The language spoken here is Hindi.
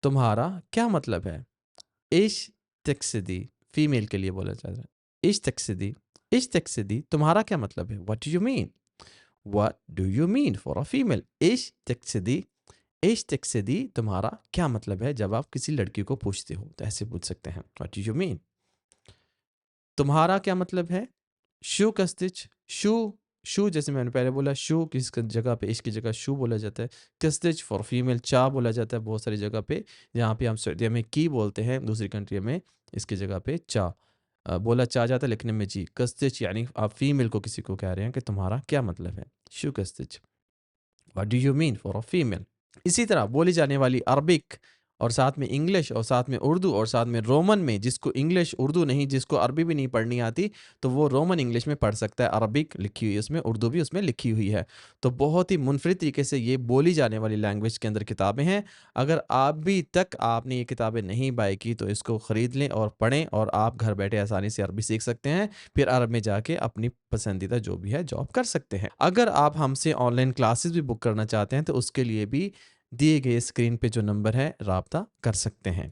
तुम्हारा क्या मतलब है? इश तकसिदी, फीमेल के लिए बोला जाता है। इश तकसिदी तुम्हारा क्या मतलब है? What do you mean? What do you mean for a female? इश तकसिदी तुम्हारा क्या मतलब है जब आप किसी लड़की को पूछते हो तो ऐसे पूछ सकते हैं, व्हाट डू यू मीन? तुम्हारा क्या मतलब है? शू कस्तिच, शू शू जैसे मैंने पहले बोला, शू किस जगह पे इश की जगह शू बोला जाता है। कस्तिच फॉर फीमेल चा बोला जाता है बहुत सारी जगह पे। जहाँ पे हम सर्दियों में की बोलते हैं, दूसरी कंट्री में इसकी जगह पे चा बोला चा जाता है, लिखने में जी। कस्तिच यानी आप फीमेल को किसी को कह रहे हैं कि तुम्हारा क्या मतलब है? शू कस्तिच, what do you mean for a female? इसी तरह बोली जाने वाली अरबिक और साथ में इंग्लिश और साथ में उर्दू और साथ में रोमन में, जिसको इंग्लिश उर्दू नहीं, जिसको अरबी भी नहीं पढ़नी आती, तो वो रोमन इंग्लिश में पढ़ सकता है। अरबिक लिखी हुई है उसमें, उर्दू भी उसमें लिखी हुई है। तो बहुत ही मुनफरिद तरीके से ये बोली जाने वाली लैंग्वेज के अंदर किताबें हैं। अगर अभी तक आपने ये किताबें नहीं बाय की तो इसको ख़रीद लें और पढ़ें, और आप घर बैठे आसानी से अरबी सीख सकते हैं। फिर अरब में जाके अपनी पसंदीदा जो भी है जॉब कर सकते हैं। अगर आप हमसे ऑनलाइन क्लासेस भी बुक करना चाहते हैं तो उसके लिए भी दिए गए स्क्रीन पे जो नंबर है राब्ता कर सकते हैं।